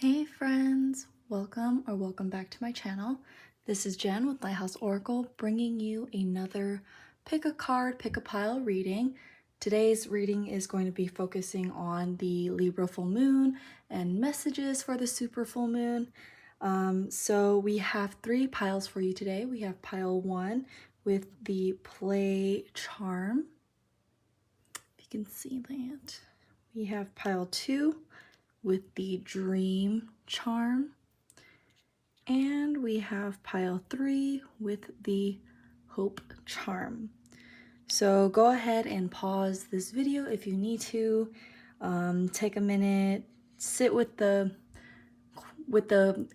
Hey friends, welcome back to my channel. This is Jen with Lighthouse Oracle bringing you another pick a card, pick a pile reading. Today's reading is going to be focusing on the Libra full moon and messages for the super full moon. So we have 3 piles for you today. We have pile 1 with the play charm, if you can see that. We have pile 2 with the dream charm, and we have pile 3 with the hope charm. So go ahead and pause this video if you need to. Take a minute, sit with the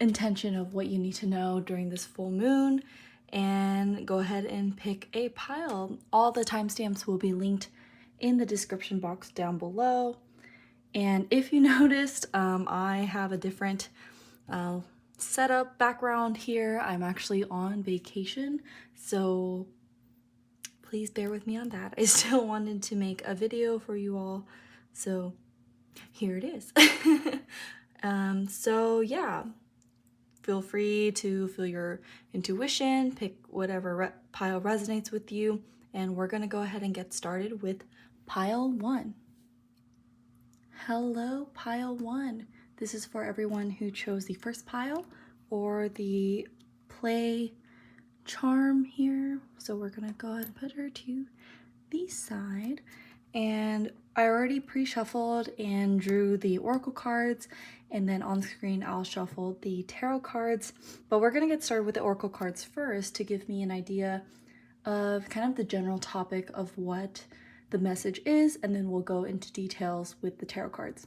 intention of what you need to know during this full moon, and go ahead and pick a pile. All the timestamps will be linked in the description box down below. And if you noticed, I have a different setup background here. I'm actually on vacation, so please bear with me on that. I still wanted to make a video for you all, so here it is. So yeah, feel free to feel your intuition, pick whatever pile resonates with you, and we're gonna go ahead and get started with pile 1. Hello, pile 1. This is for everyone who chose the first pile or the play charm here. So we're gonna go ahead and put her to the side. And I already pre-shuffled and drew the oracle cards, and then on screen I'll shuffle the tarot cards. But we're gonna get started with the oracle cards first to give me an idea of kind of the general topic of what the message is, and then we'll go into details with the tarot cards.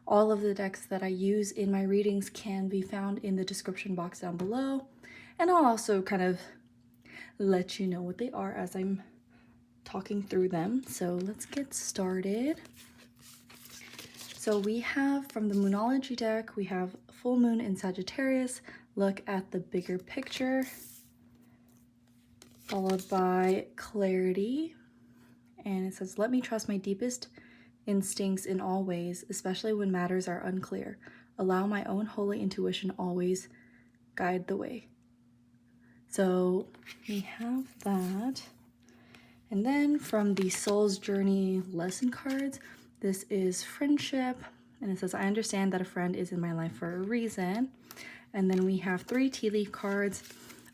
All of the decks that I use in my readings can be found in the description box down below, and I'll also kind of let you know what they are as I'm talking through them. So let's get started. So we have from the Moonology deck, we have full moon in Sagittarius, look at the bigger picture, followed by clarity. And it says, let me trust my deepest instincts in all ways, especially when matters are unclear. Allow my own holy intuition always guide the way. So we have that. And then from the Soul's Journey lesson cards, this is friendship. And it says, I understand that a friend is in my life for a reason. And then we have 3 tea leaf cards.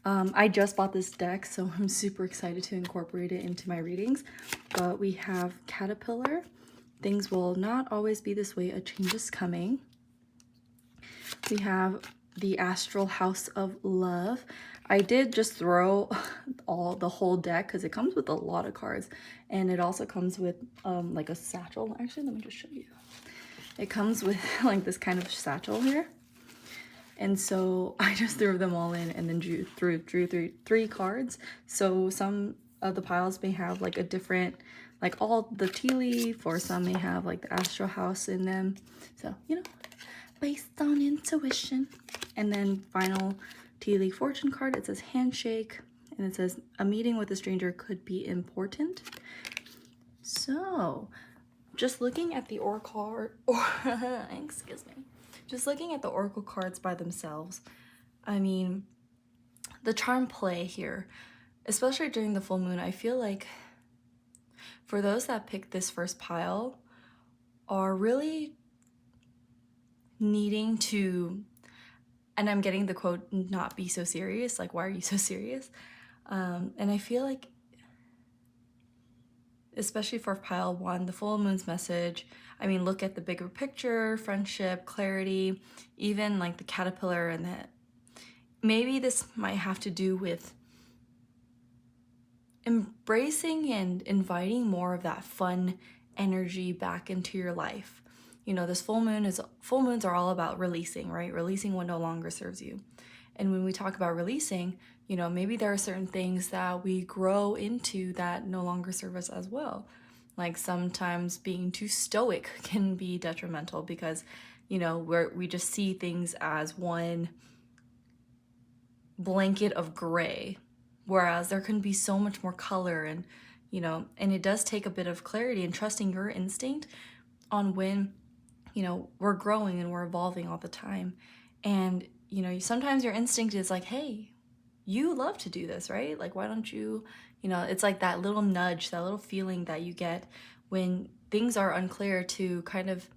I just bought this deck, so I'm super excited to incorporate it into my readings. But we have Caterpillar. Things will not always be this way. A change is coming. We have the Astral House of Love. I did just throw the whole deck because it comes with a lot of cards. And it also comes with like a satchel. Actually, let me just show you. It comes with like this kind of satchel here. And so I just threw them all in and then drew three cards. So some of the piles may have like a different, like all the tea leaf, or some may have like the Astral House in them. So, you know, based on intuition. And then final tea leaf fortune card, it says handshake. And it says a meeting with a stranger could be important. So just looking at the oracle, excuse me. Just looking at the oracle cards by themselves, I mean, the charm play here, especially during the full moon, I feel like for those that pick this first pile are really needing to, and I'm getting the quote, not be so serious, like, why are you so serious? And I feel like, especially for pile 1, the full moon's message, I mean, look at the bigger picture, friendship, clarity, even like the caterpillar, and that maybe this might have to do with embracing and inviting more of that fun energy back into your life. You know, this full moons are all about releasing, right? Releasing what no longer serves you. And when we talk about releasing, you know, maybe there are certain things that we grow into that no longer serve us as well. Like sometimes being too stoic can be detrimental because, you know, we just see things as one blanket of gray, whereas there can be so much more color, and, you know, and it does take a bit of clarity and trusting your instinct on when you know, we're growing and we're evolving all the time. And, you know, sometimes your instinct is like, hey, you love to do this, right? Like, why don't you, you know, it's like that little nudge, that little feeling that you get when things are unclear to kind of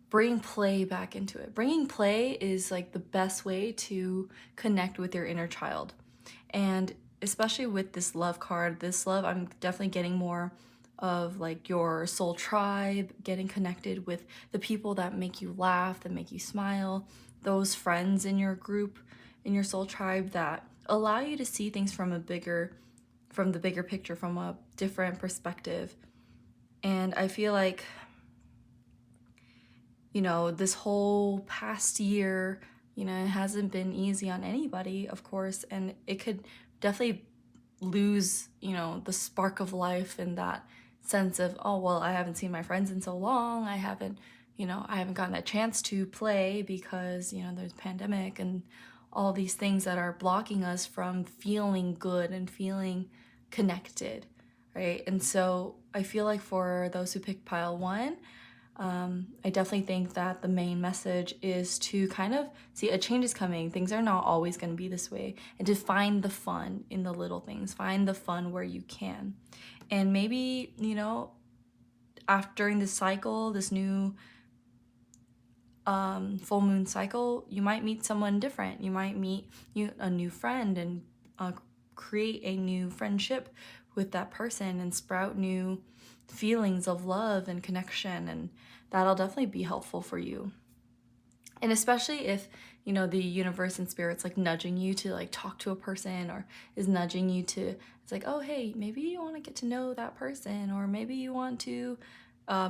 bring play back into it. Bringing play is like the best way to connect with your inner child. And especially with this love card, this love, I'm definitely getting more of like your soul tribe, getting connected with the people that make you laugh, that make you smile, those friends in your group, in your soul tribe that allow you to see things from the bigger picture, from a different perspective. And I feel like, you know, this whole past year, you know, it hasn't been easy on anybody, of course, and it could definitely lose, you know, the spark of life and that sense of, oh, well, I haven't seen my friends in so long. I haven't gotten a chance to play because, you know, there's pandemic and all these things that are blocking us from feeling good and feeling connected, right? And so I feel like for those who pick pile one, I definitely think that the main message is to kind of see a change is coming. Things are not always going to be this way, and to find the fun in the little things. Find the fun where you can. And maybe, you know, during this cycle, this new full moon cycle, you might meet someone different. You might meet a new friend and create a new friendship with that person and sprout new feelings of love and connection, and that'll definitely be helpful for you. And especially if, you know, the universe and spirit's like nudging you to like talk to a person, or is nudging you to, it's like, oh, hey, maybe you want to get to know that person, or maybe you want to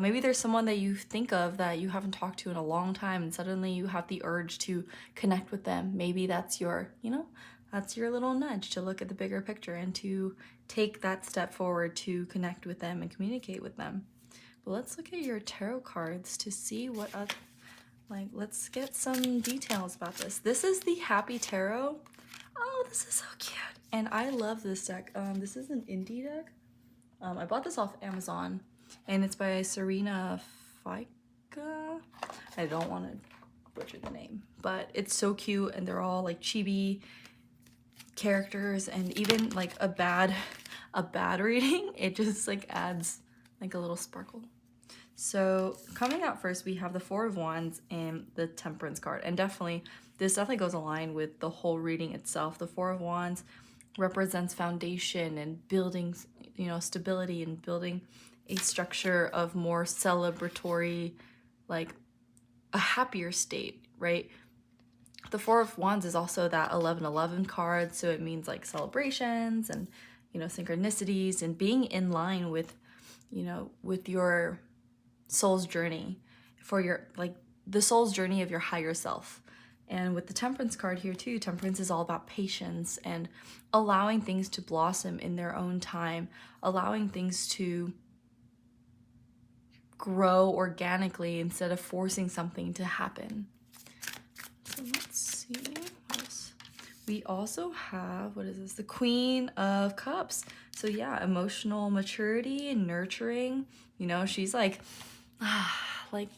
maybe there's someone that you think of that you haven't talked to in a long time, and suddenly you have the urge to connect with them. Maybe that's your, you know, that's your little nudge to look at the bigger picture and to take that step forward to connect with them and communicate with them. But let's look at your tarot cards to see what let's get some details about this. This is the Happy Tarot. Oh, this is so cute. And I love this deck. This is an indie deck. I bought this off Amazon, and it's by Serena Fika. I don't want to butcher the name, but it's so cute, and they're all like chibi characters, and even like a bad reading, it just like adds like a little sparkle. So coming out first, we have the Four of Wands and the Temperance card, and this definitely goes aligned with the whole reading itself. The Four of Wands represents foundation and building, you know, stability, and building a structure of more celebratory, like a happier state, right? The Four of Wands is also that 11/11 card, so it means like celebrations and, you know, synchronicities and being in line with, you know, with your soul's journey, for your, like, the soul's journey of your higher self. And with the Temperance card here too, Temperance is all about patience and allowing things to blossom in their own time, allowing things to grow organically instead of forcing something to happen. So let's see what else. We also have, what is this? The Queen of Cups. So yeah, emotional maturity and nurturing. You know, she's like, like,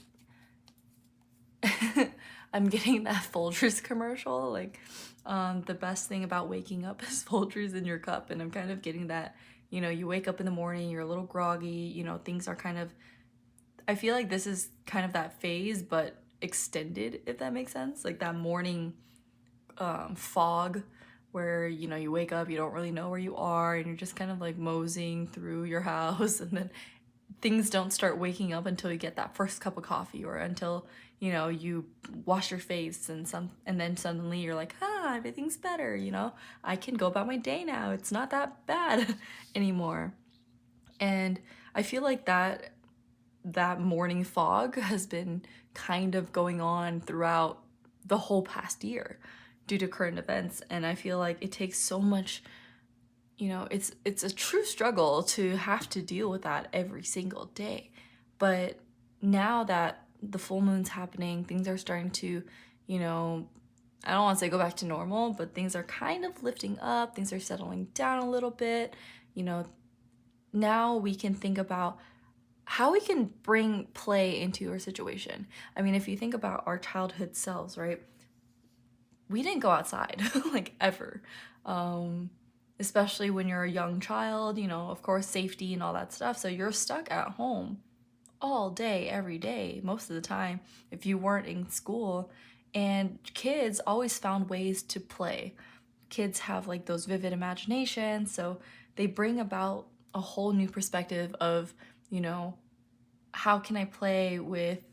I'm getting that Folgers commercial, like, the best thing about waking up is Folgers in your cup. And I'm kind of getting that, you know, you wake up in the morning, you're a little groggy, you know, things are kind of, I feel like this is kind of that phase, but extended, if that makes sense. Like that morning fog where, you know, you wake up, you don't really know where you are, and you're just kind of like moseying through your house, and then things don't start waking up until you get that first cup of coffee, or until, you know, you wash your face, and then suddenly you're like, everything's better, you know, I can go about my day now, it's not that bad anymore. And I feel like that morning fog has been kind of going on throughout the whole past year due to current events, and I feel like it takes so much, you know, it's a true struggle to have to deal with that every single day. But now that the full moon's happening, things are starting to, you know, I don't want to say go back to normal, but things are kind of lifting up, things are settling down a little bit. You know, now we can think about how we can bring play into our situation. I mean, if you think about our childhood selves, right? We didn't go outside like ever. Especially when you're a young child, you know, of course, safety and all that stuff. So you're stuck at home all day, every day, most of the time, if you weren't in school. And kids always found ways to play. Kids have like those vivid imaginations, so they bring about a whole new perspective of, you know, how can I play with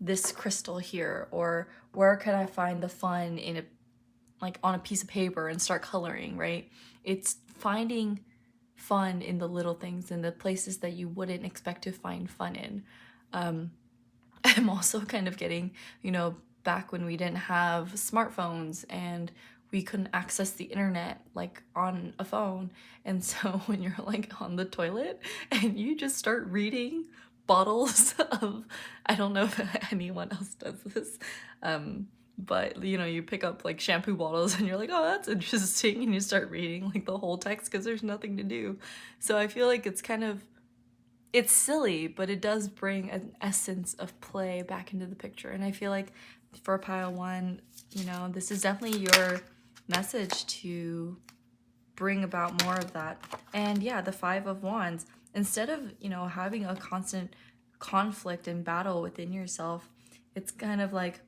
this crystal here, or where can I find the fun in a, like on a piece of paper and start coloring, right? It's finding fun in the little things, in the places that you wouldn't expect to find fun in. I'm also kind of getting, you know, back when we didn't have smartphones and we couldn't access the internet like on a phone. And so when you're like on the toilet and you just start reading bottles of, I don't know if anyone else does this, but you know, you pick up like shampoo bottles and you're like, oh, that's interesting, and you start reading like the whole text because there's nothing to do. So I feel like it's kind of, it's silly, but it does bring an essence of play back into the picture. And I feel like for pile one, you know, this is definitely your message to bring about more of that. And yeah, the 5 of Wands, instead of, you know, having a constant conflict and battle within yourself, it's kind of like,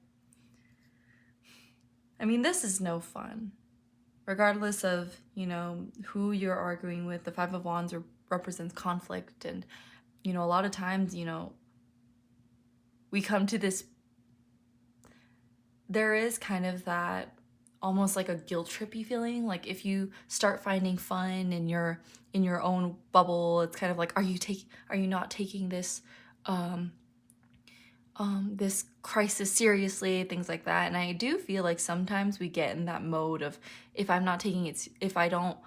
I mean, this is no fun. Regardless of, you know, who you're arguing with, the 5 of Wands represents conflict. And, you know, a lot of times, you know, we come to this, there is kind of that almost like a guilt trippy feeling. Like if you start finding fun in your own bubble, it's kind of like, are you not taking this this crisis seriously, things like that. And I do feel like sometimes we get in that mode of, if I'm not taking it, if I don't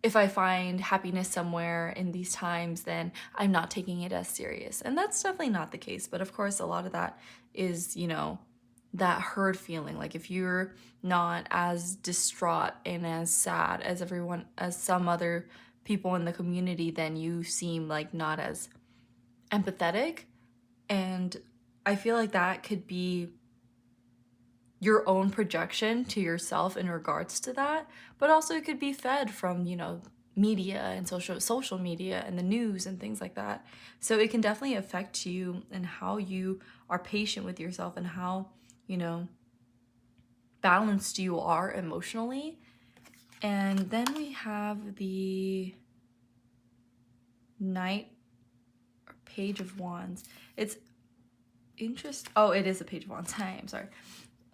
if I find happiness somewhere in these times, then I'm not taking it as serious. And that's definitely not the case. But of course, a lot of that is, you know, that herd feeling. Like if you're not as distraught and as sad as some other people in the community, then you seem like not as empathetic. And I feel like that could be your own projection to yourself in regards to that, but also it could be fed from, you know, media and social media and the news and things like that. So it can definitely affect you and how you are patient with yourself and how, you know, balanced you are emotionally. And then we have the Knight, or Page of Wands. It's interesting. Oh, it is a Page of Wands. Hi, I'm sorry.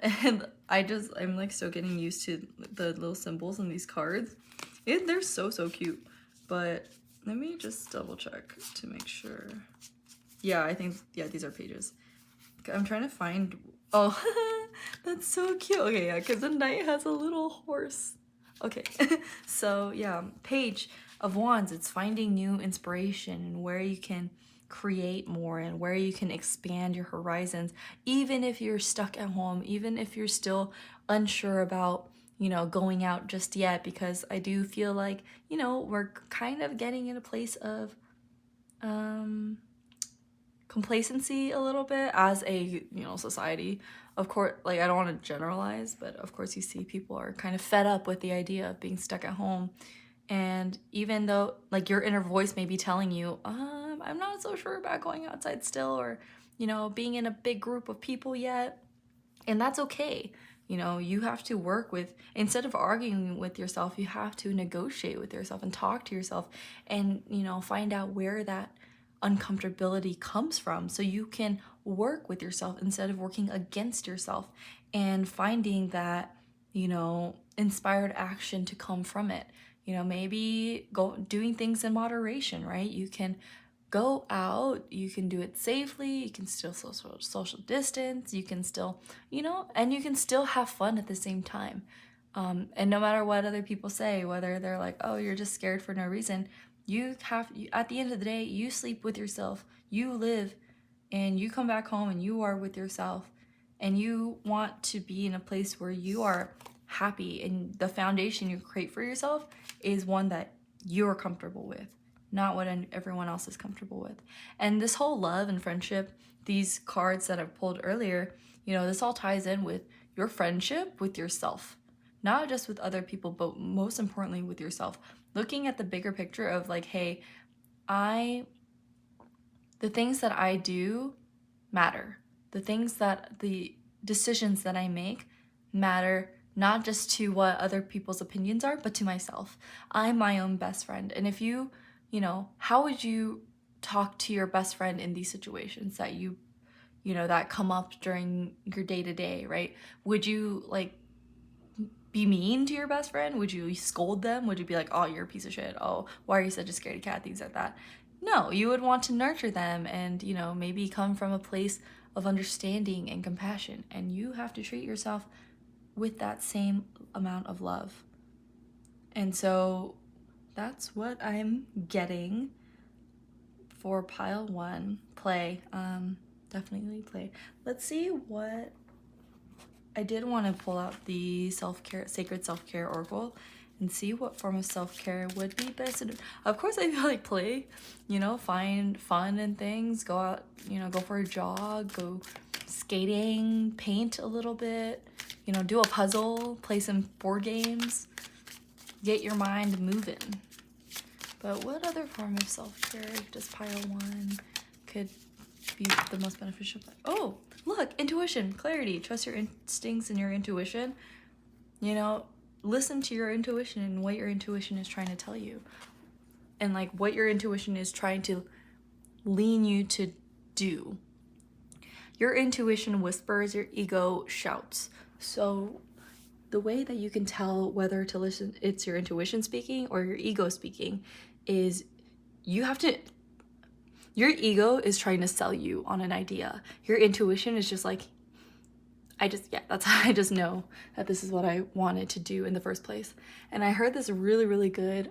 And I'm like still getting used to the little symbols in these cards. They're so cute. But let me just double check to make sure. Yeah, I think, yeah, these are pages. I'm trying to find, oh, that's so cute. Okay, yeah, because the knight has a little horse. Okay, so yeah, Page of Wands, it's finding new inspiration and where you can create more and where you can expand your horizons, even if you're stuck at home, even if you're still unsure about, you know, going out just yet, because I do feel like, you know, we're kind of getting in a place of complacency a little bit as a, you know, society. Of course, like, I don't want to generalize, but of course you see people are kind of fed up with the idea of being stuck at home. And even though like your inner voice may be telling you, I'm not so sure about going outside still, or, you know, being in a big group of people yet, and that's okay. You know, you have to work with, instead of arguing with yourself, you have to negotiate with yourself and talk to yourself and, you know, find out where that uncomfortability comes from, so you can work with yourself instead of working against yourself, and finding that, you know, inspired action to come from it. You know, maybe doing things in moderation, right? You can go out, you can do it safely, you can still social distance, you can still, you know, and you can still have fun at the same time. And no matter what other people say, whether they're like, oh, you're just scared for no reason, at the end of the day, you sleep with yourself, you live, and you come back home and you are with yourself, and you want to be in a place where you are happy, and the foundation you create for yourself is one that you're comfortable with, not what everyone else is comfortable with. And this whole love and friendship, these cards that I pulled earlier, you know, this all ties in with your friendship with yourself, not just with other people, but most importantly with yourself. Looking at the bigger picture of like, hey, the things that I do matter. The decisions that I make matter, not just to what other people's opinions are, but to myself. I'm my own best friend. And if you know, how would you talk to your best friend in these situations that you know, that come up during your day-to-day, right? Would you like be mean to your best friend? Would you scold them? Would you be like, oh, you're a piece of shit. Oh, why are you such a scaredy cat? Things like that. No, you would want to nurture them and, you know, maybe come from a place of understanding and compassion. And you have to treat yourself with that same amount of love. And so that's what I'm getting for pile 1. Play. Definitely play. Let's see what... I did want to pull out the sacred self-care oracle and see what form of self-care would be best. And of course, I feel like play, you know, find fun and things, go out, you know, go for a jog, go skating, paint a little bit, you know, do a puzzle, play some board games, get your mind moving. But what other form of self-care does pile 1 could be the most beneficial? Oh, look, intuition, clarity, trust your instincts and your intuition. You know, listen to your intuition and what your intuition is trying to tell you. And like what your intuition is trying to lean you to do. Your intuition whispers, your ego shouts. So the way that you can tell whether to listen, it's your intuition speaking or your ego speaking, is your ego is trying to sell you on an idea. Your intuition is just like, that's how I just know that this is what I wanted to do in the first place. And I heard this really, really good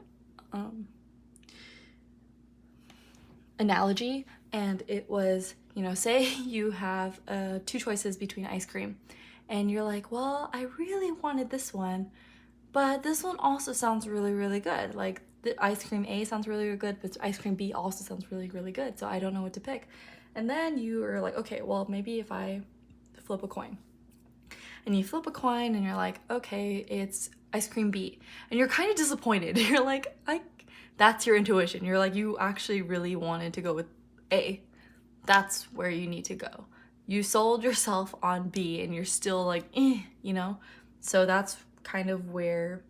analogy, and it was, you know, say you have 2 choices between ice cream, and you're like, well, I really wanted this one, but this one also sounds really, really good. Like the ice cream A sounds really, really good, but ice cream B also sounds really, really good. So I don't know what to pick. And then you are like, okay, well, maybe if I flip a coin. And you flip a coin and you're like, okay, it's ice cream B. And you're kind of disappointed. You're like, that's your intuition. You're like, you actually really wanted to go with A. That's where you need to go. You sold yourself on B and you're still like, you know? So that's kind of where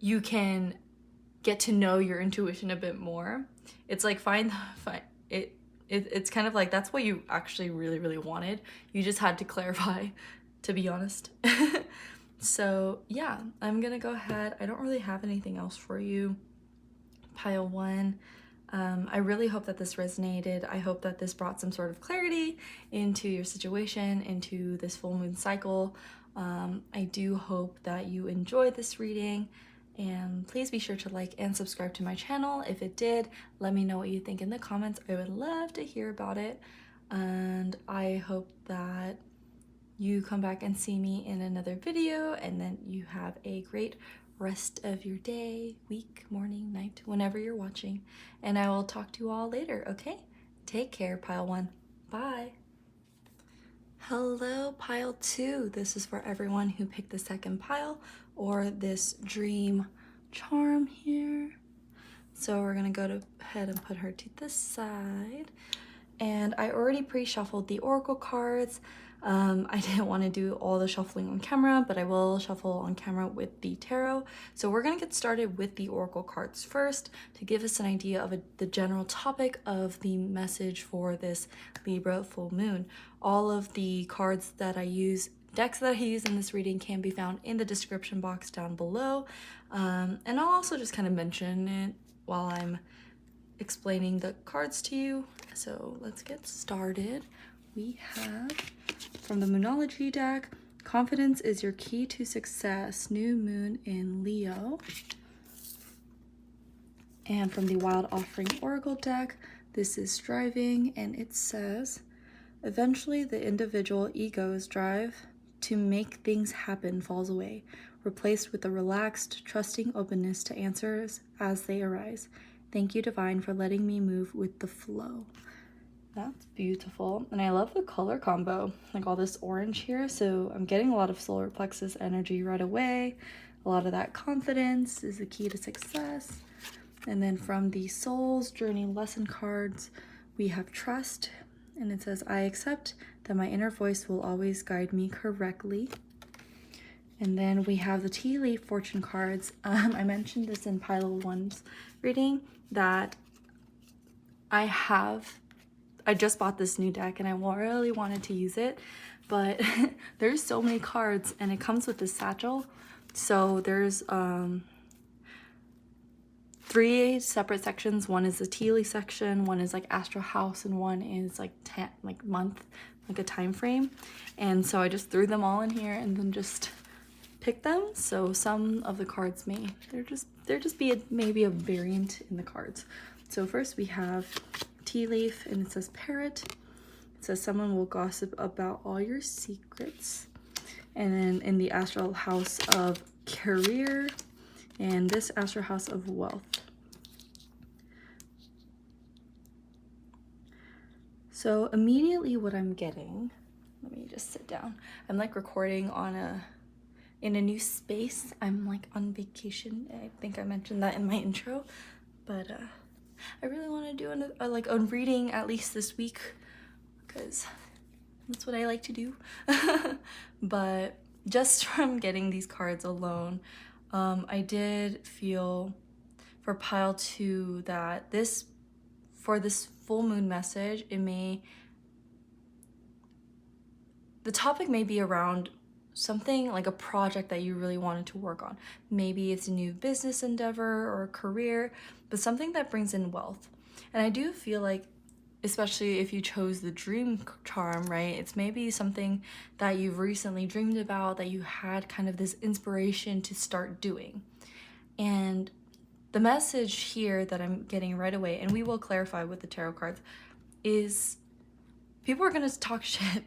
you can get to know your intuition a bit more. It's like it's kind of like that's what you actually really, really wanted. You just had to clarify, to be honest. So yeah, I'm gonna go ahead. I don't really have anything else for you. Pile 1. I really hope that this resonated. I hope that this brought some sort of clarity into your situation, into this full moon cycle. I do hope that you enjoyed this reading, and please be sure to like and subscribe to my channel. If it did, let me know what you think in the comments. I would love to hear about it, and I hope that you come back and see me in another video, and then you have a great rest of your day, week, morning, night, whenever you're watching, and I will talk to you all later, okay? Take care, pile 1. Bye. Hello, pile 2. This is for everyone who picked the second pile or this dream charm here. So we're gonna go ahead and put her to the side. And I already pre-shuffled the oracle cards. I didn't want to do all the shuffling on camera, but I will shuffle on camera with the tarot. So we're going to get started with the oracle cards first to give us an idea of the general topic of the message for this Libra full moon. All of the cards that I use, decks that I use in this reading, can be found in the description box down below. And I'll also just kind of mention it while I'm explaining the cards to you. So let's get started. We have from the Moonology deck, confidence is your key to success, new moon in Leo. And from the Wild Offering Oracle deck, this is striving, and it says, eventually the individual ego's drive to make things happen falls away, replaced with a relaxed, trusting openness to answers as they arise. Thank you, Divine, for letting me move with the flow. That's beautiful. And I love the color combo, like all this orange here. So I'm getting a lot of solar plexus energy right away. A lot of that confidence is the key to success. And then from the Soul's Journey lesson cards, we have trust. And it says, I accept that my inner voice will always guide me correctly. And then we have the tea leaf fortune cards. I mentioned this in pile 1's reading that I just bought this new deck and I really wanted to use it, but there's so many cards and it comes with this satchel. So there's 3 separate sections. One is the tea leaf section, one is like astral house, and one is like month, like a time frame. And so I just threw them all in here and then just picked them. So some of the cards there just be maybe a variant in the cards. So first we have tea leaf, and it says parrot. It says someone will gossip about all your secrets. And then in the astral house of career, and this astral house of wealth. So immediately what I'm getting, let me just sit down. I'm like recording in a new space. I'm like on vacation. I think I mentioned that in my intro, but I really want to do a reading at least this week because that's what I like to do. But just from getting these cards alone, I did feel for pile 2 that for this full moon message, the topic may be around something like a project that you really wanted to work on. Maybe it's a new business endeavor or a career, but something that brings in wealth. And I do feel like, especially if you chose the dream charm, right? It's maybe something that you've recently dreamed about, that you had kind of this inspiration to start doing. And the message here that I'm getting right away, and we will clarify with the tarot cards, is people are going to talk shit.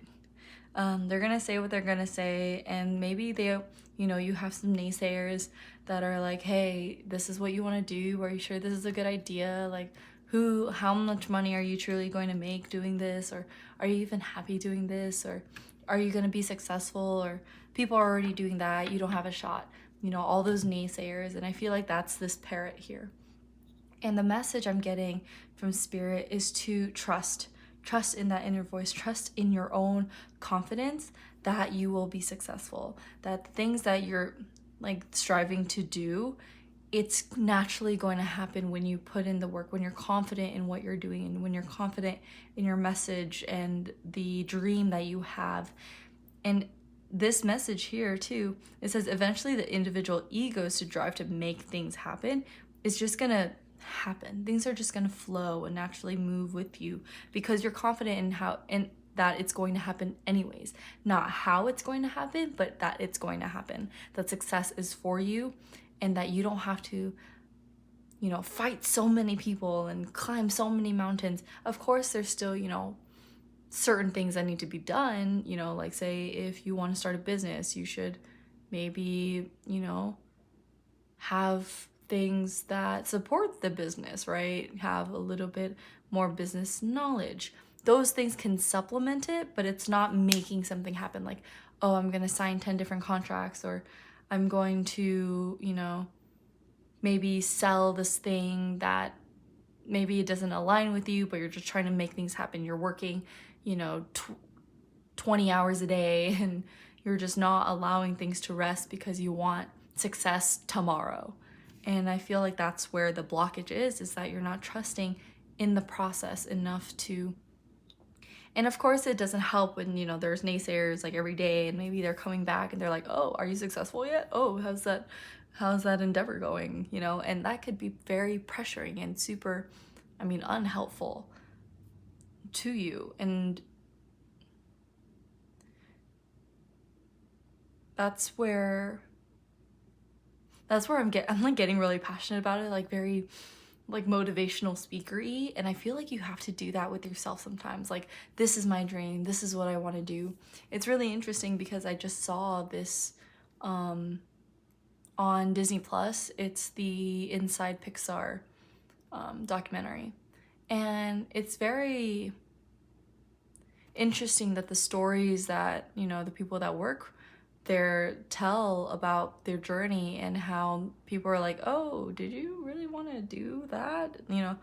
They're going to say what they're going to say, and maybe you have some naysayers that are like, hey, this is what you want to do. Are you sure this is a good idea? Like, how much money are you truly going to make doing this? Or are you even happy doing this? Or are you going to be successful? Or people are already doing that, you don't have a shot. All those naysayers. And I feel like that's this parrot here. And the message I'm getting from Spirit is to trust in that inner voice, trust in your own confidence that you will be successful, that things that you're like striving to do, it's naturally going to happen when you put in the work, when you're confident in what you're doing, and when you're confident in your message and the dream that you have. And this message here too, it says eventually the individual egos to drive to make things happen is just gonna happen. Things are just gonna flow and naturally move with you because you're confident in that it's going to happen anyways. Not how it's going to happen, but that it's going to happen. That success is for you, and that you don't have to, fight so many people and climb so many mountains. Of course, there's still, certain things that need to be done, like say if you want to start a business, you should maybe, have things that support the business, right? Have a little bit more business knowledge. Those things can supplement it, but it's not making something happen. Like, oh, I'm going to sign 10 different contracts, or I'm going to, maybe sell this thing that maybe it doesn't align with you, but you're just trying to make things happen. You're working, 20 hours a day, and you're just not allowing things to rest because you want success tomorrow. And I feel like that's where the blockage is that you're not trusting in the process enough to. And of course it doesn't help when, there's naysayers like every day, and maybe they're coming back and they're like, oh, are you successful yet? Oh, how's that endeavor going? And that could be very pressuring and super, unhelpful to you. And that's where I'm like getting really passionate about it, like very like motivational speakery, and I feel like you have to do that with yourself sometimes. Like, this is my dream, this is what I want to do. It's really interesting because I just saw this on Disney Plus. It's the Inside Pixar documentary, and it's very interesting that the stories that, you know, the people that work there tell about their journey and how people are like, oh, did you really want to do that? You know,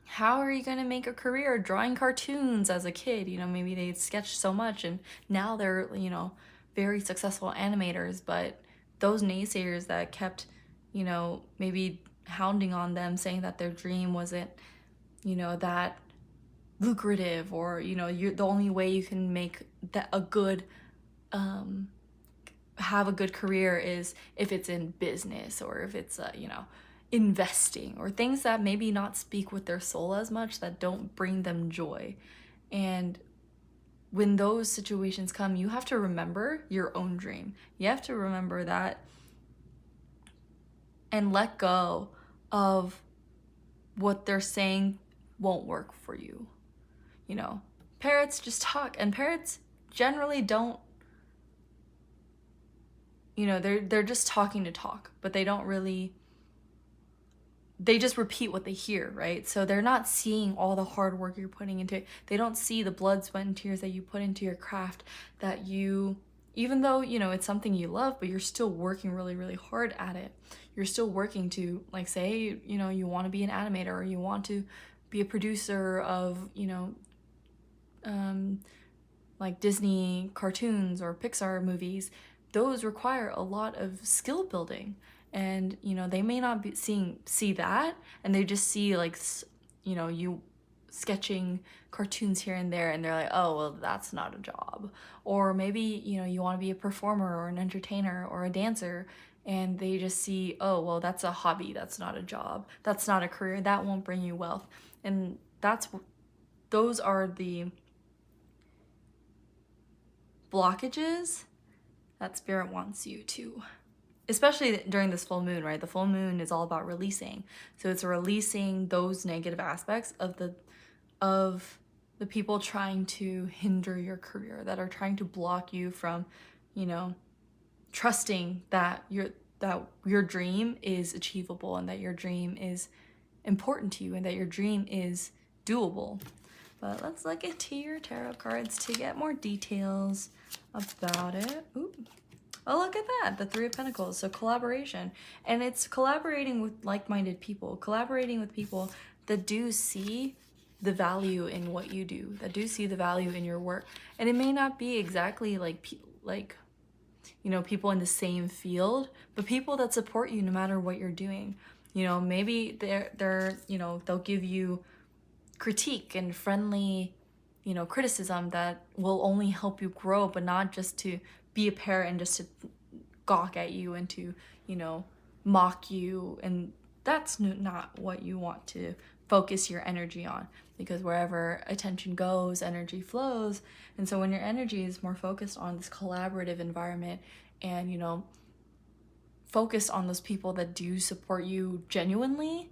how are you going to make a career drawing cartoons as a kid? You know, maybe they sketched so much and now they're, you know, very successful animators, but those naysayers that kept, you know, maybe hounding on them, saying that their dream wasn't, you know, that lucrative, or, you know, you're the only way you can make that a good have a good career is if it's in business, or if it's you know, investing, or things that maybe not speak with their soul as much, that don't bring them joy. And when those situations come, you have to remember your own dream. You have to remember that and let go of what they're saying won't work for you. You know, parrots just talk, and parrots generally don't, you know, they're just talking to talk, but they don't really, they just repeat what they hear, right? So they're not seeing all the hard work you're putting into it. They don't see the blood, sweat, and tears that you put into your craft, that you, even though, you know, it's something you love, but you're still working really, really hard at it. You're still working to, like, say, you know, you want to be an animator, or you want to be a producer of, you know, like Disney cartoons or Pixar movies. Those require a lot of skill building, and, you know, they may not be see that, and they just see, like, you know, you sketching cartoons here and there, and they're like, oh, well, that's not a job. Or maybe, you know, you want to be a performer or an entertainer or a dancer, and they just see, oh, well, that's a hobby, that's not a job, that's not a career, that won't bring you wealth. And those are the blockages that spirit wants you to, especially during this full moon, right? The full moon is all about releasing. So it's releasing those negative aspects of the people trying to hinder your career, that are trying to block you from, you know, trusting that your dream is achievable, and that your dream is important to you, and that your dream is doable. But let's look into your tarot cards to get more details about it. Ooh. Oh, look at that, the Three of Pentacles. So collaboration, and it's collaborating with like-minded people, collaborating with people that do see the value in what you do, that do see the value in your work. And it may not be exactly like you know, people in the same field, but people that support you no matter what you're doing. You know, maybe they're you know, they'll give you critique and friendly, you know, criticism that will only help you grow, but not just to be a parrot and just to gawk at you and to, you know, mock you. And that's not what you want to focus your energy on, because wherever attention goes, energy flows. And so when your energy is more focused on this collaborative environment, and, you know, focused on those people that do support you genuinely,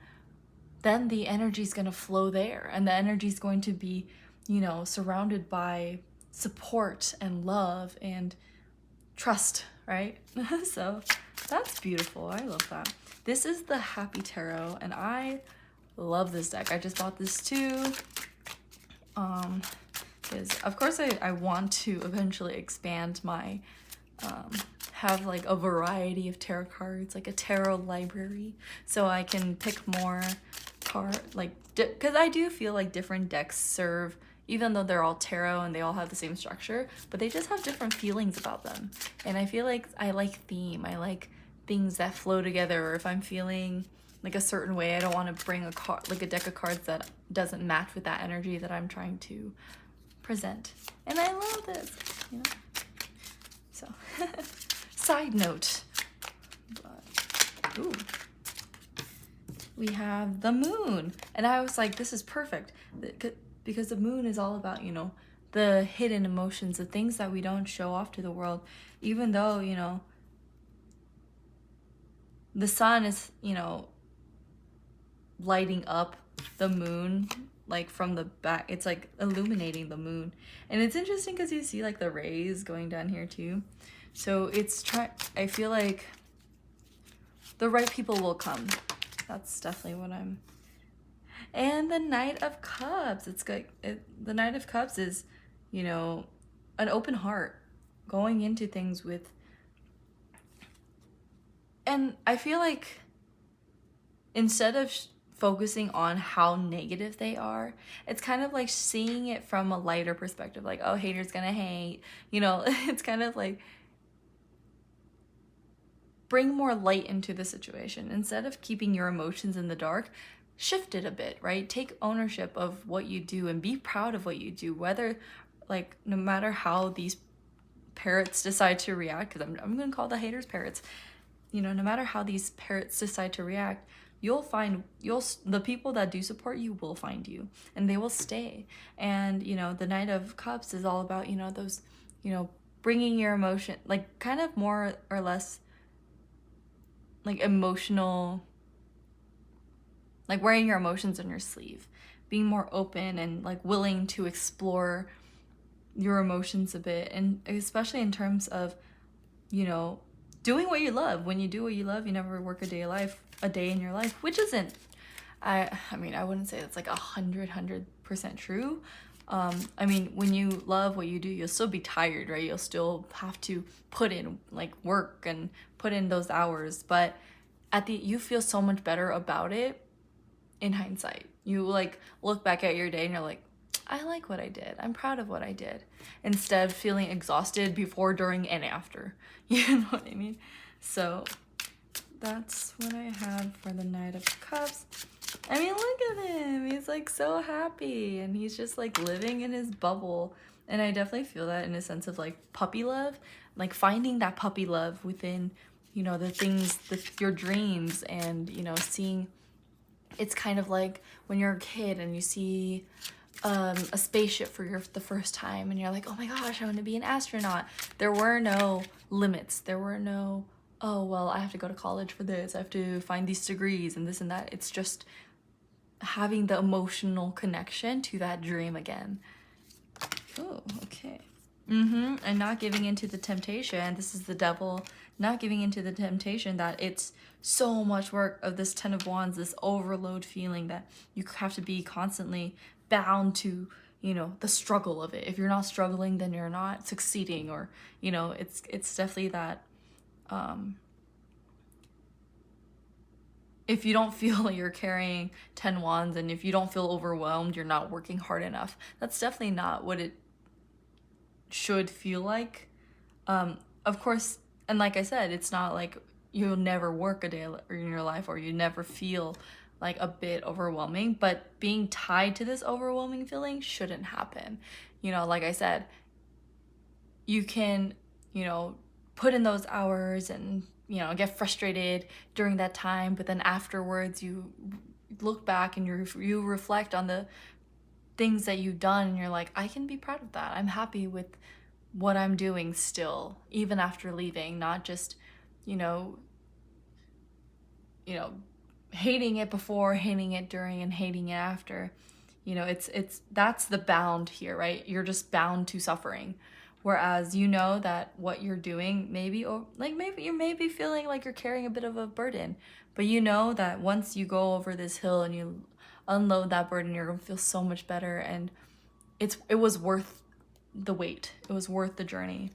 then the energy is going to flow there, and the energy is going to be, you know, surrounded by support and love and trust, right? So that's beautiful. I love that. This is the Happy Tarot, and I love this deck. I just bought this too, because of course I want to eventually expand my have like a variety of tarot cards, like a tarot library, so I can pick more because I do feel like different decks serve, even though they're all tarot and they all have the same structure, but they just have different feelings about them. And I feel like I like theme, I like things that flow together, or if I'm feeling like a certain way, I don't want to bring a card, like a deck of cards that doesn't match with that energy that I'm trying to present. And I love this, you know. So side note, but, ooh, we have the moon, and I was like, this is perfect, because the moon is all about, you know, the hidden emotions, the things that we don't show off to the world, even though, you know, the sun is, you know, lighting up the moon, like from the back. It's like illuminating the moon. And it's interesting because you see like the rays going down here too. So it's I feel like the right people will come. That's definitely what I'm. And the Knight of Cups. It's good. The Knight of Cups is, you know, an open heart, going into things with. And I feel like instead of focusing on how negative they are, it's kind of like seeing it from a lighter perspective. Like, oh, haters gonna hate. You know, it's kind of like bring more light into the situation. Instead of keeping your emotions in the dark, shift it a bit, right? Take ownership of what you do and be proud of what you do, whether, like, no matter how these parrots decide to react, because I'm going to call the haters parrots, you know, no matter how these parrots decide to react, the people that do support you will find you, and they will stay. And, you know, the Knight of Cups is all about, you know, those, you know, bringing your emotion, like, kind of more or less like emotional, like wearing your emotions on your sleeve, being more open and like willing to explore your emotions a bit. And especially in terms of, you know, doing what you love. When you do what you love, you never work a day in your life, which isn't, I mean, I wouldn't say it's like 100% true. I mean, when you love what you do, you'll still be tired, right? You'll still have to put in like work and put in those hours, but you feel so much better about it in hindsight. You like look back at your day and you're like, I like what I did. I'm proud of what I did. Instead of feeling exhausted before, during, and after. You know what I mean? So that's what I have for the Knight of Cups. I mean, look at him. He's like so happy and he's just like living in his bubble. And I definitely feel that in a sense of like puppy love, like finding that puppy love within, you know, the things, your dreams, and, you know, seeing, it's kind of like when you're a kid and you see a spaceship for the first time and you're like, oh my gosh, I want to be an astronaut. There were no limits. There were no, oh, well, I have to go to college for this. I have to find these degrees and this and that. It's just having the emotional connection to that dream again. Oh, okay. And not giving into the temptation. This is the devil. Not giving into the temptation that it's so much work of this 10 of Wands, this overload feeling that you have to be constantly bound to, you know, the struggle of it. If you're not struggling, then you're not succeeding, or, you know, it's definitely that, if you don't feel like you're carrying 10 wands and if you don't feel overwhelmed, you're not working hard enough. That's definitely not what it should feel like. Of course, and like I said, it's not like you'll never work a day in your life or you never feel like a bit overwhelming, but being tied to this overwhelming feeling shouldn't happen. You know, like I said, you can, you know, put in those hours and, you know, get frustrated during that time, but then afterwards you look back and you reflect on the things that you've done and you're like, I can be proud of that. I'm happy with what I'm doing still, even after leaving, not just, you know, hating it before, hating it during, and hating it after. You know, it's that's the bound here, right? You're just bound to suffering. Whereas you know that what you're doing, maybe you may be feeling like you're carrying a bit of a burden, but you know that once you go over this hill and you unload that burden, you're gonna feel so much better, and it was worth the wait. It was worth the journey.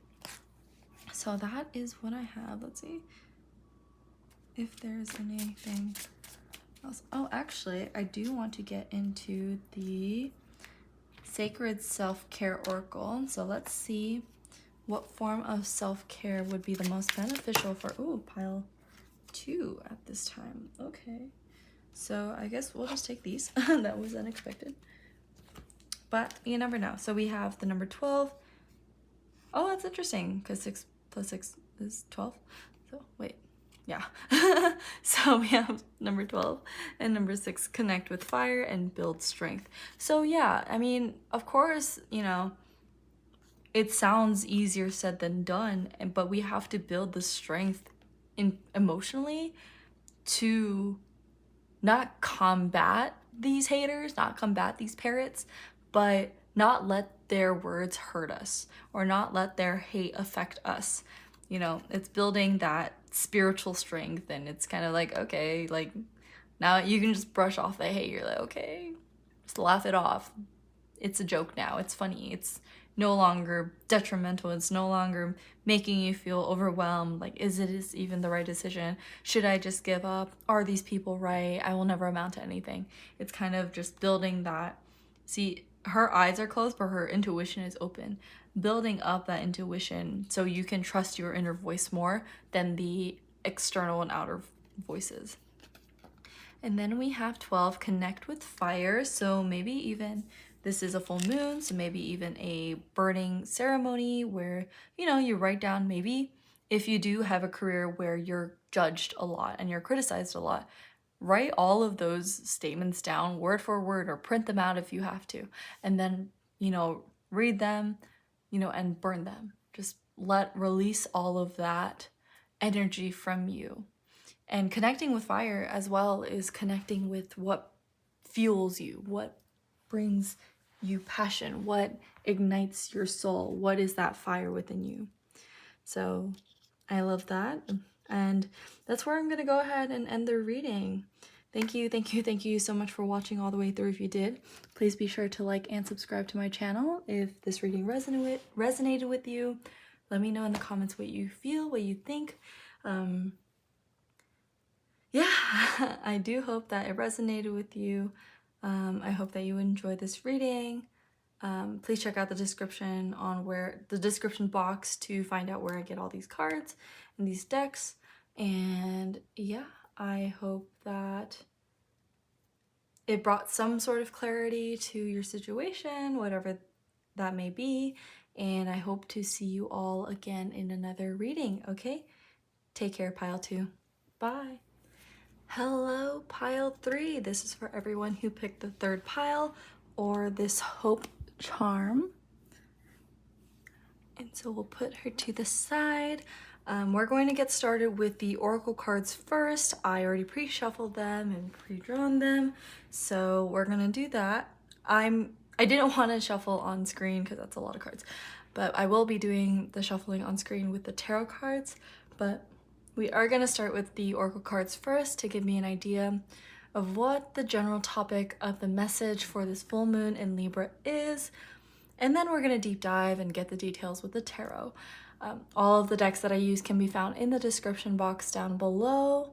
So that is what I have. Let's see if there's anything else. Oh, actually, I do want to get into the Sacred Self-Care Oracle. So let's see what form of self-care would be the most beneficial for, pile 2 at this time. Okay. So I guess we'll just take these. That was unexpected. But you never know. So we have the number 12. Oh, that's interesting because 6 plus 6 is 12. So wait. Yeah. So we have number 12 and number 6, connect with fire and build strength. So yeah, I mean, of course, you know, it sounds easier said than done, but we have to build the strength emotionally to not combat these haters, not combat these parrots, but not let their words hurt us or not let their hate affect us. You know, it's building that spiritual strength, and it's kind of like, okay, like now you can just brush off the hate. You're like, okay, just laugh it off. It's a joke now. It's funny. It's no longer detrimental. It's no longer making you feel overwhelmed. Like, is it even the right decision? Should I just give up? Are these people right? I will never amount to anything. It's kind of just building that. See, her eyes are closed, but her intuition is open. Building up that intuition so you can trust your inner voice more than the external and outer voices. And then we have 12, connect with fire. So maybe even this is a full moon, so maybe even a burning ceremony where, you know, you write down, maybe if you do have a career where you're judged a lot and you're criticized a lot, write all of those statements down word for word or print them out if you have to. And then, you know, read them, you know, and burn them. Just release all of that energy from you. And connecting with fire as well is connecting with what fuels you, what brings you passion, what ignites your soul, what is that fire within you. So I love that. And that's where I'm going to go ahead and end the reading. Thank you so much for watching all the way through. If you did, please be sure to like and subscribe to my channel. If this reading resonated with you, let me know in the comments what you feel, what you think. Yeah, I do hope that it resonated with you. I hope that you enjoyed this reading. Please check out the description box to find out where I get all these cards and these decks. And yeah, I hope that it brought some sort of clarity to your situation, whatever that may be. And I hope to see you all again in another reading, okay? Take care, Pile 2. Bye. Hello, Pile 3. This is for everyone who picked the third pile or this hope charm. And so we'll put her to the side. We're going to get started with the oracle cards first. I already pre-shuffled them and pre-drawn them, so we're gonna do that. I didn't want to shuffle on screen because that's a lot of cards, but I will be doing the shuffling on screen with the tarot cards. But we are going to start with the oracle cards first to give me an idea of what the general topic of the message for this full moon in Libra is. And then we're going to deep dive and get the details with the tarot. All of the decks that I use can be found in the description box down below.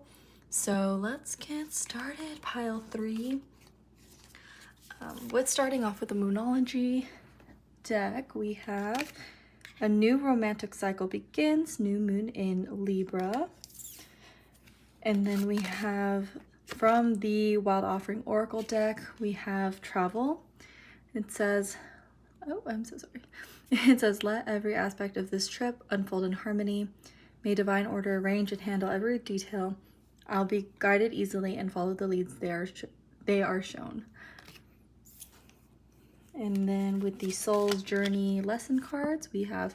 So let's get started, Pile 3. With starting off with the Moonology deck, we have a new romantic cycle begins, new moon in Libra. And then we have from the Wild Offering Oracle deck, we have travel. It says, oh, I'm so sorry. It says, let every aspect of this trip unfold in harmony. May divine order arrange and handle every detail. I'll be guided easily and follow the leads they are shown. And then with the Soul's Journey lesson cards, we have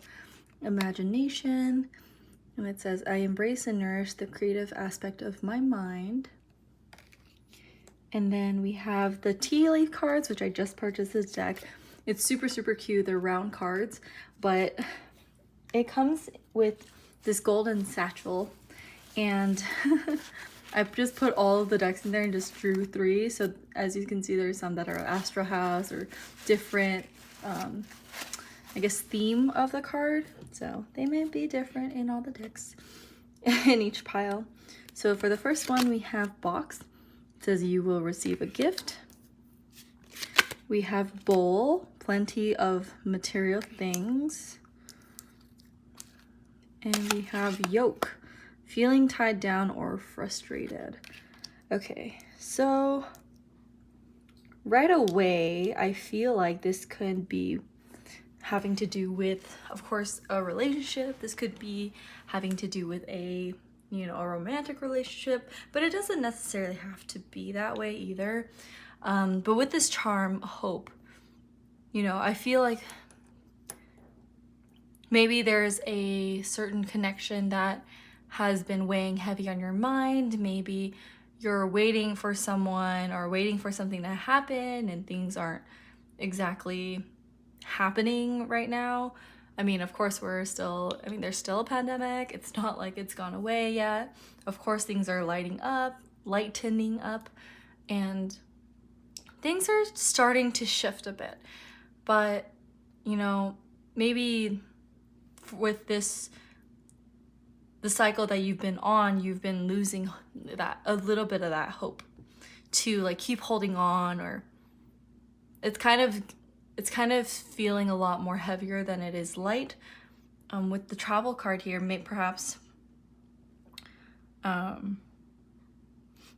imagination. And it says, I embrace and nourish the creative aspect of my mind. And then we have the tea leaf cards, which I just purchased this deck. It's super, super cute. They're round cards, but it comes with this golden satchel. And I've just put all of the decks in there and just drew 3. So as you can see, there's some that are Astro House or different, I guess, theme of the card. So they may be different in all the decks in each pile. So for the first one, we have box. It says you will receive a gift. We have bowl, plenty of material things. And we have yoke, feeling tied down or frustrated. Okay, so right away, I feel like this could be having to do with, of course, a relationship. This could be having to do with a, you know, a romantic relationship, but it doesn't necessarily have to be that way either. But with this charm, hope, you know, I feel like maybe there's a certain connection that has been weighing heavy on your mind. Maybe you're waiting for someone or waiting for something to happen and things aren't exactly happening right now. I mean, of course, there's still a pandemic. It's not like it's gone away yet. Of course, things are lightening up, and things are starting to shift a bit. But, you know, maybe with the cycle that you've been on, you've been losing a little bit of that hope to like keep holding on, or it's kind of feeling a lot more heavier than it is light. With the travel card here, perhaps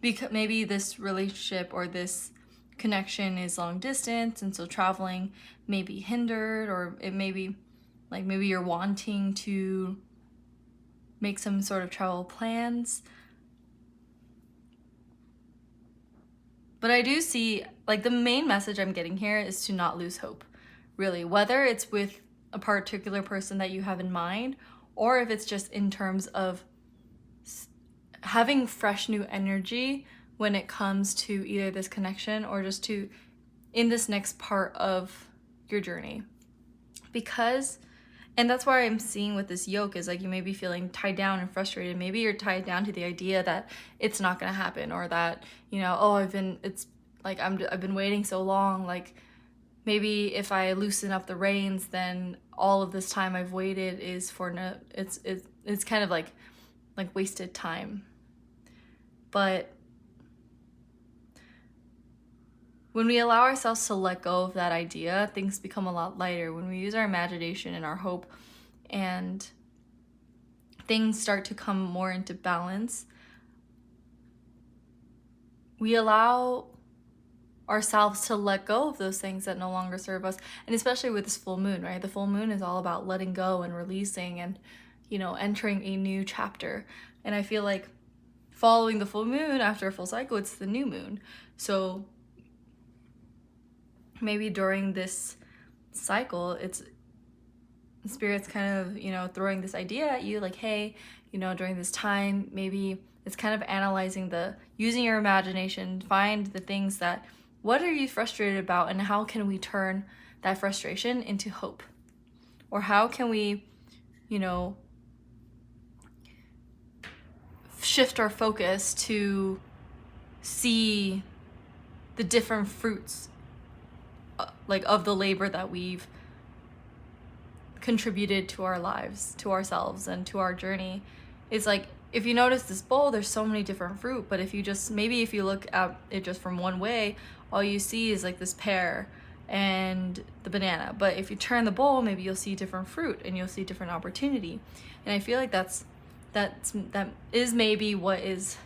because maybe this relationship or this connection is long distance, and so traveling may be hindered, or it may be like maybe you're wanting to make some sort of travel plans. But I do see, like, the main message I'm getting here is to not lose hope, really, whether it's with a particular person that you have in mind, or if it's just in terms of having fresh new energy when it comes to either this connection or just to in this next part of your journey. And that's why I'm seeing with this yoke is like you may be feeling tied down and frustrated. Maybe you're tied down to the idea that it's not going to happen, or that, you know, I've been waiting so long. Like maybe if I loosen up the reins, then all of this time I've waited is for it's kind of like wasted time. But when we allow ourselves to let go of that idea, things become a lot lighter. When we use our imagination and our hope, and things start to come more into balance, we allow ourselves to let go of those things that no longer serve us. And especially with this full moon, right? The full moon is all about letting go and releasing and, you know, entering a new chapter. And I feel like following the full moon after a full cycle, it's the new moon. So maybe during this cycle, it's Spirit's kind of, you know, throwing this idea at you like, hey, you know, during this time, maybe it's kind of analyzing using your imagination, find the things that, what are you frustrated about, and how can we turn that frustration into hope? Or how can we, you know, shift our focus to see the different fruits like of the labor that we've contributed to our lives, to ourselves, and to our journey. It's like, if you notice this bowl, there's so many different fruit, but if you look at it just from one way, all you see is like this pear and the banana. But if you turn the bowl, maybe you'll see different fruit and you'll see different opportunity. And I feel like that is maybe what is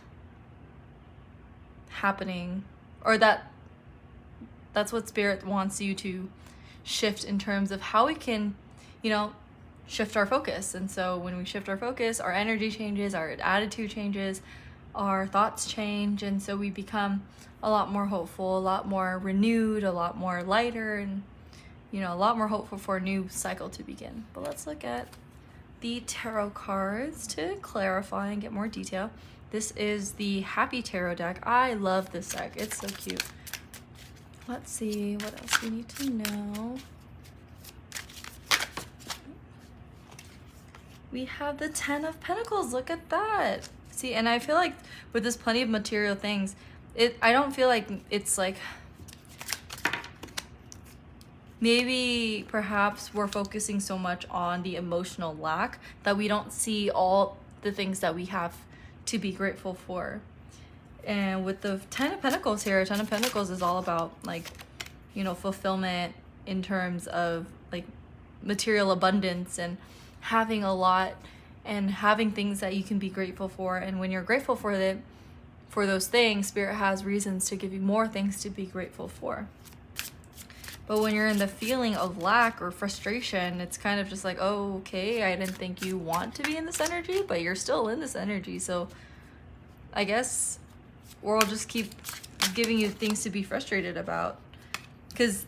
happening, or that's what Spirit wants you to shift in terms of how we can, you know, shift our focus. And so when we shift our focus, our energy changes, our attitude changes, our thoughts change, and so we become a lot more hopeful, a lot more renewed, a lot more lighter, and, you know, a lot more hopeful for a new cycle to begin. But let's look at the tarot cards to clarify and get more detail. This is the Happy Tarot deck. I love this deck. It's so cute. Let's see what else we need to know. We have the 10 of Pentacles. Look at that. See, and I feel like with this plenty of material things, I don't feel like it's like, maybe perhaps we're focusing so much on the emotional lack that we don't see all the things that we have to be grateful for. And with the 10 of Pentacles here, 10 of Pentacles is all about, like, you know, fulfillment in terms of like material abundance and having a lot and having things that you can be grateful for. And when you're grateful for those things, Spirit has reasons to give you more things to be grateful for. But when you're in the feeling of lack or frustration, it's kind of just like, oh, okay, I didn't think you want to be in this energy, but you're still in this energy. So I guess we'll just keep giving you things to be frustrated about, because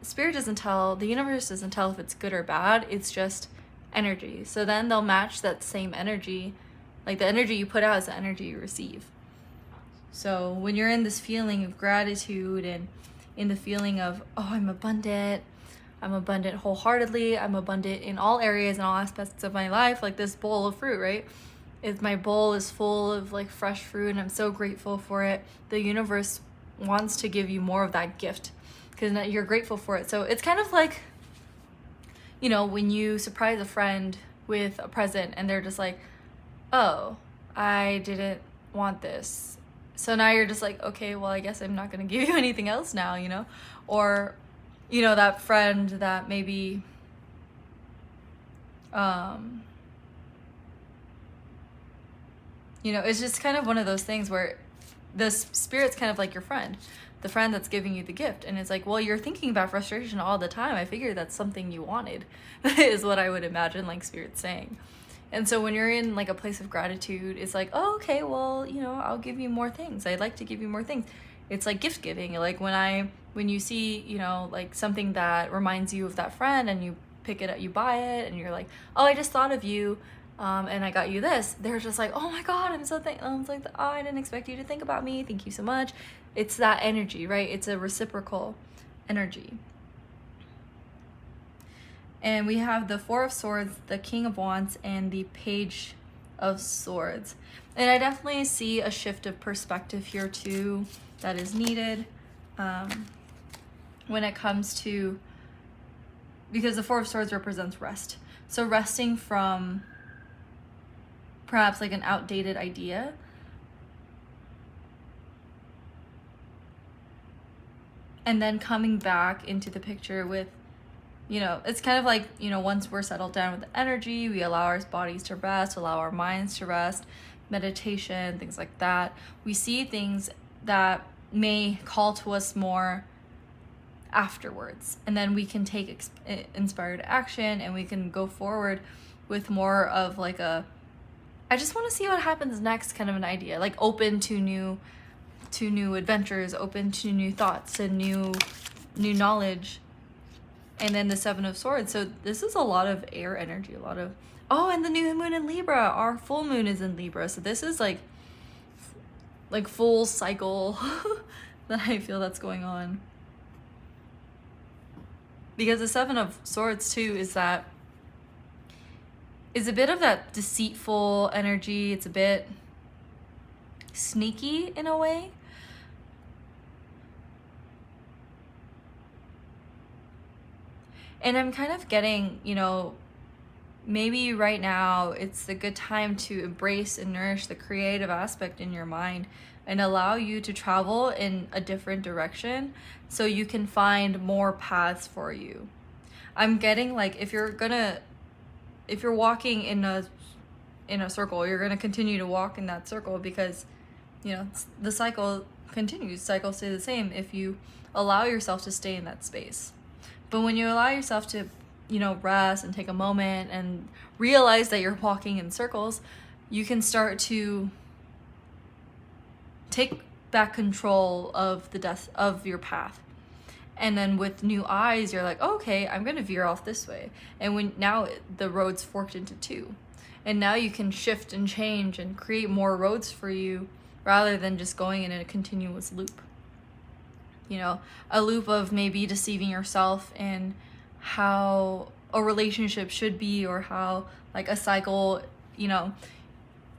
Spirit doesn't tell, the universe doesn't tell if it's good or bad. It's just energy. So then they'll match that same energy Like the energy you put out is the energy you receive. So when you're in this feeling of gratitude and in the feeling of, oh, I'm abundant wholeheartedly, I'm abundant in all areas and all aspects of my life, like this bowl of fruit, right? If my bowl is full of like fresh fruit and I'm so grateful for it, the universe wants to give you more of that gift because you're grateful for it. So it's kind of like, you know, when you surprise a friend with a present and they're just like, oh, I didn't want this. So now you're just like, okay, well, I guess I'm not going to give you anything else now, you know? Or, you know, that friend that maybe, you know, it's just kind of one of those things where the spirit's kind of like your friend, the friend that's giving you the gift. And it's like, well, you're thinking about frustration all the time. I figured that's something you wanted, is what I would imagine like spirit's saying. And so when you're in like a place of gratitude, it's like, oh, okay, well, you know, I'll give you more things. I'd like to give you more things. It's like gift giving. Like when you see, you know, like something that reminds you of that friend and you pick it up, you buy it and you're like, oh, I just thought of you. And I got you this. They're just like, oh my God, I'm like, oh, I didn't expect you to think about me. Thank you so much. It's that energy, right? It's a reciprocal energy. And we have the Four of Swords, the King of Wands, and the Page of Swords. And I definitely see a shift of perspective here too that is needed when it comes to, because the Four of Swords represents rest. So resting from perhaps like an outdated idea. And then coming back into the picture with, you know, it's kind of like, you know, once we're settled down with the energy, we allow our bodies to rest, allow our minds to rest, meditation, things like that. We see things that may call to us more afterwards. And then we can take inspired action and we can go forward with more of like a, I just want to see what happens next kind of an idea, like open to new adventures, open to new thoughts and new knowledge. And then the Seven of Swords. So this is a lot of air energy, a lot of, oh, and the new moon in Libra, our full moon is in Libra. So this is like full cycle that I feel that's going on. Because the Seven of Swords too is a bit of that deceitful energy. It's a bit sneaky in a way. And I'm kind of getting, you know, maybe right now it's a good time to embrace and nourish the creative aspect in your mind and allow you to travel in a different direction so you can find more paths for you. I'm getting like, if you're walking in a circle, you're gonna continue to walk in that circle because, you know, the cycle continues. Cycles stay the same if you allow yourself to stay in that space. But when you allow yourself to, you know, rest and take a moment and realize that you're walking in circles, you can start to take back control of of your path. And then with new eyes, you're like, oh, okay, I'm going to veer off this way. And now the road's forked into two. And now you can shift and change and create more roads for you rather than just going in a continuous loop. You know, a loop of maybe deceiving yourself in how a relationship should be or how like a cycle, you know,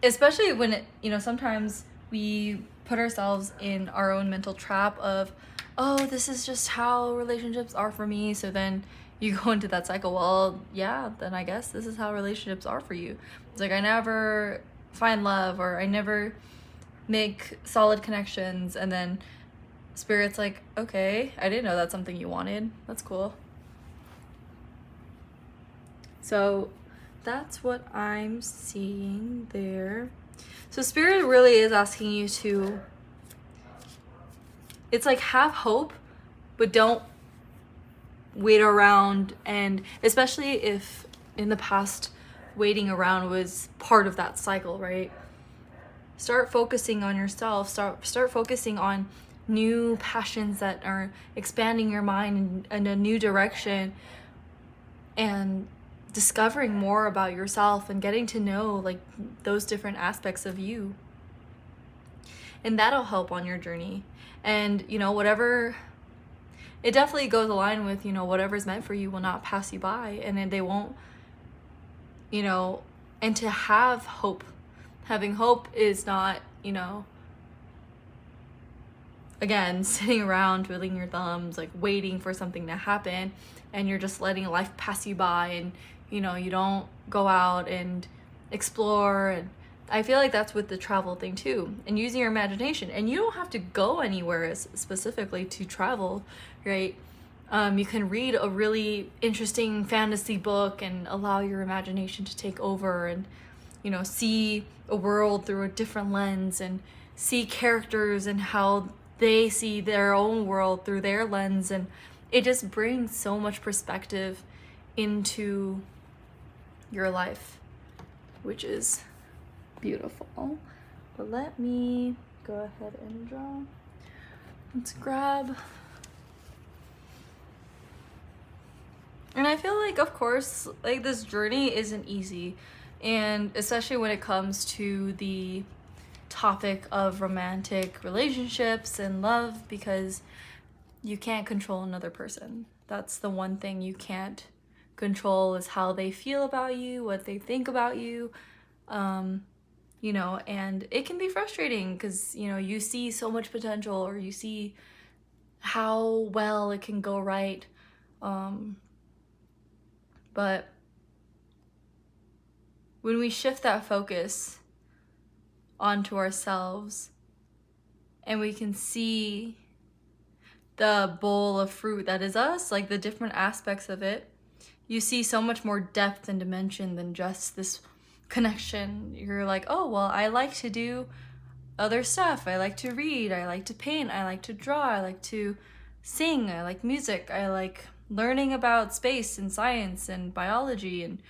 especially when it, you know, sometimes we put ourselves in our own mental trap of, oh, this is just how relationships are for me. So then you go into that cycle. Well, yeah, then I guess this is how relationships are for you. It's like, I never find love or I never make solid connections. And then Spirit's like, okay, I didn't know that's something you wanted. That's cool. So that's what I'm seeing there. So Spirit really is asking you to, it's like have hope, but don't wait around. And especially if in the past waiting around was part of that cycle, right? Start focusing on yourself. Start focusing on new passions that are expanding your mind in a new direction, and discovering more about yourself and getting to know like those different aspects of you. And that'll help on your journey. And, you know, whatever, it definitely goes aligned with, you know, whatever's meant for you will not pass you by, and then they won't, you know, and to have hope. Having hope is not, you know, again, sitting around twiddling your thumbs, like waiting for something to happen, and you're just letting life pass you by, and, you know, you don't go out and explore. And I feel like that's with the travel thing too, and using your imagination. And you don't have to go anywhere specifically to travel, right? You can read a really interesting fantasy book and allow your imagination to take over, and, you know, see a world through a different lens, and see characters and how they see their own world through their lens. And it just brings so much perspective into your life, which is beautiful. But let me go ahead and draw. Let's grab. And I feel like, of course, like this journey isn't easy, and especially when it comes to the topic of romantic relationships and love, because you can't control another person. That's the one thing you can't control, is how they feel about you, what they think about you. You know, and it can be frustrating because, you know, you see so much potential, or you see how well it can go right. But when we shift that focus onto ourselves, and we can see the bowl of fruit that is us, like the different aspects of it, you see so much more depth and dimension than just this connection. You're like, oh, well, I like to do other stuff. I like to read. I like to paint. I like to draw. I like to sing. I like music. I like learning about space and science and biology and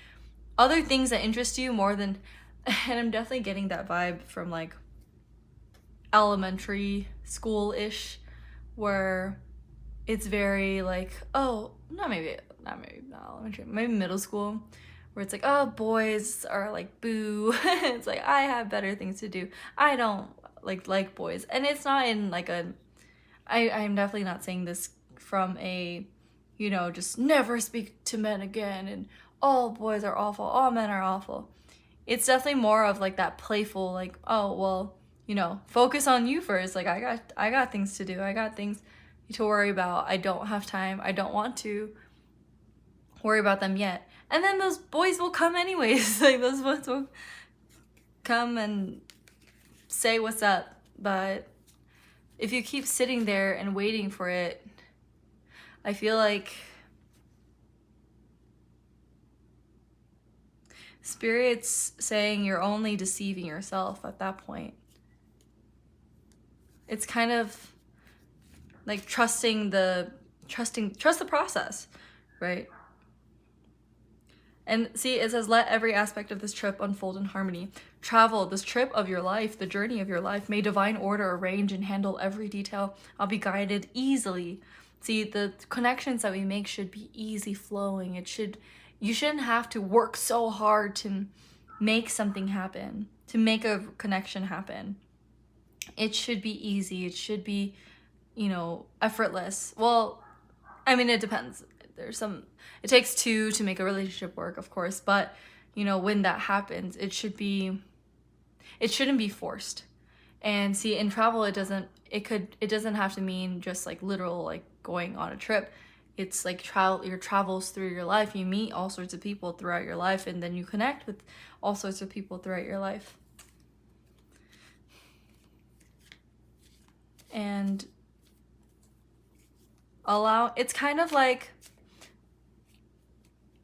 other things that interest you more than, and I'm definitely getting that vibe from like elementary school-ish, where it's very like, oh, not elementary, maybe middle school, where it's like, oh, boys are like boo. It's like, I have better things to do. I don't like boys. And it's not in like I'm definitely not saying this from a, you know, just never speak to men again and all boys are awful, all men are awful. It's definitely more of like that playful, like, oh, well, you know, focus on you first. Like, I got things to do. I got things to worry about. I don't have time. I don't want to worry about them yet. And then those boys will come anyways. Like, those boys will come and say what's up. But if you keep sitting there and waiting for it, I feel like Spirit's saying you're only deceiving yourself at that point. It's kind of like trust the process, right? And see, it says, let every aspect of this trip unfold in harmony. Travel, this trip of your life, the journey of your life, may divine order arrange and handle every detail. I'll be guided easily. See, the connections that we make should be easy flowing. You shouldn't have to work so hard to make something happen, to make a connection happen. It should be easy. It should be, you know, effortless. Well, I mean, it depends. It takes two to make a relationship work, of course, but, you know, when that happens, it shouldn't be forced. And see, in travel, it doesn't have to mean just like literal, like going on a trip. It's like your travels through your life. You meet all sorts of people throughout your life, and then you connect with all sorts of people throughout your life. And it's kind of like,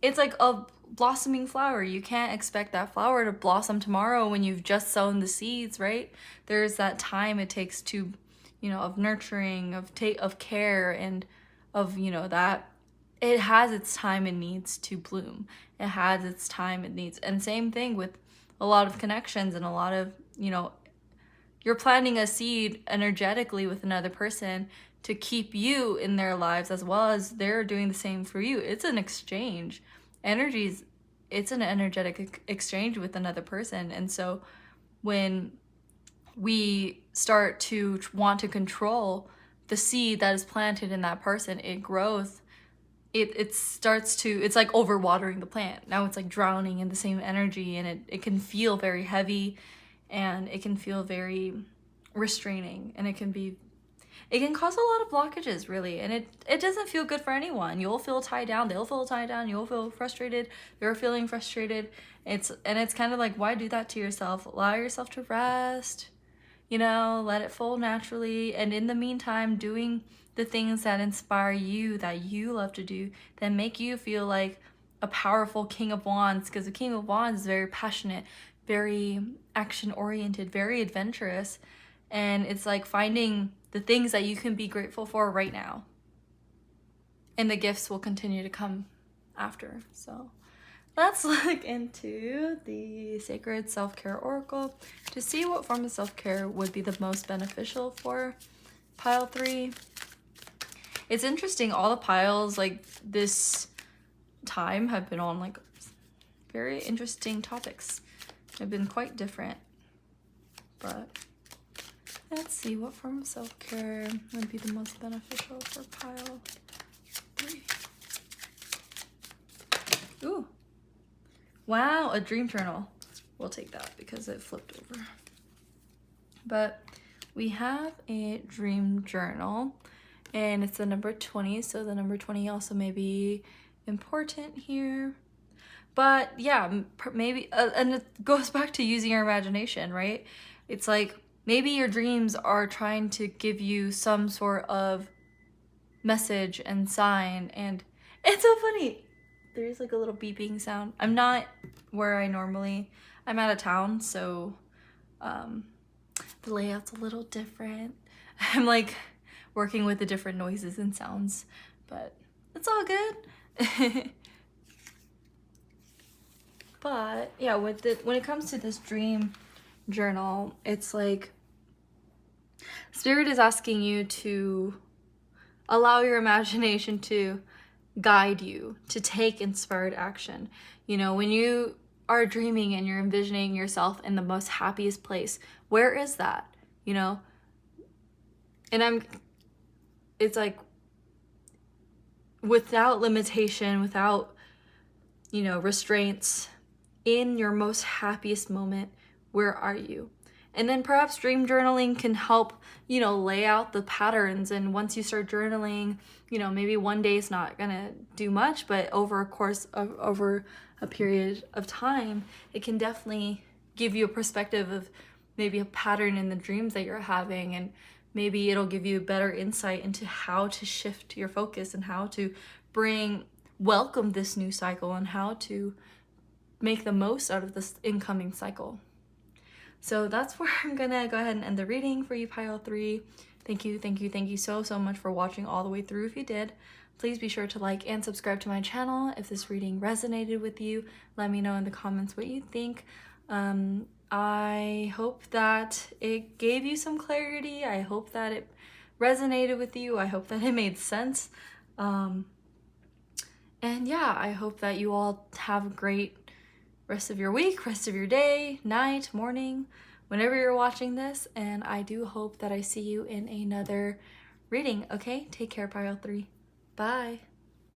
it's like a blossoming flower. You can't expect that flower to blossom tomorrow when you've just sown the seeds, right? There's that time it takes to, you know, of nurturing, of care, and of, you know, that it has its time it needs to bloom. It has its time it needs. And same thing with a lot of connections and a lot of, you know, you're planting a seed energetically with another person to keep you in their lives as well as they're doing the same for you. It's an exchange. Energies it's an energetic exchange with another person. And so when we start to want to control the seed that is planted in that person, it grows. It starts to, it's like overwatering the plant. Now it's like drowning in the same energy, and it can feel very heavy, and it can feel very restraining, and it can cause a lot of blockages, really, and it doesn't feel good for anyone. You'll feel tied down, they'll feel tied down, you'll feel frustrated, they're feeling frustrated. It's kind of like, why do that to yourself? Allow yourself to rest, you know, let it flow naturally, and in the meantime, doing the things that inspire you, that you love to do, that make you feel like a powerful King of Wands, because the King of Wands is very passionate, very action-oriented, very adventurous, and it's like finding the things that you can be grateful for right now. And the gifts will continue to come after. So let's look into the Sacred Self-Care Oracle to see what form of self-care would be the most beneficial for pile 3. It's interesting, all the piles like this time have been on like very interesting topics. They've been quite different. But let's see what form of self-care would be the most beneficial for pile 3. Ooh. Wow, a dream journal. We'll take that because it flipped over. But we have a dream journal, and it's the number 20, so the number 20 also may be important here. But yeah, maybe, and it goes back to using your imagination, right? It's like, maybe your dreams are trying to give you some sort of message and sign, and it's so funny. There's like a little beeping sound. I'm not where I'm out of town, so the layout's a little different. I'm like working with the different noises and sounds, but it's all good. But yeah, when it comes to this dream journal, it's like Spirit is asking you to allow your imagination to guide you to take inspired action. You know, when you are dreaming and you're envisioning yourself in the most happiest place, where is that? You know? And it's like, without limitation, without, you know, restraints, in your most happiest moment, where are you? And then perhaps dream journaling can help, you know, lay out the patterns. And once you start journaling, you know, maybe one day is not gonna do much, but over a period of time, it can definitely give you a perspective of maybe a pattern in the dreams that you're having, and maybe it'll give you a better insight into how to shift your focus and how to welcome this new cycle and how to make the most out of this incoming cycle. So that's where I'm gonna go ahead and end the reading for you, pile 3. Thank you so much for watching all the way through. If you did, please be sure to like and subscribe to my channel. If this reading resonated with you, let me know in the comments what you think. I hope that it gave you some clarity. I hope that it resonated with you. I hope that it made sense. And yeah, I hope that you all have a great rest of your week, rest of your day, night, morning, whenever you're watching this. And I do hope that I see you in another reading. Okay, take care, pile 3. Bye.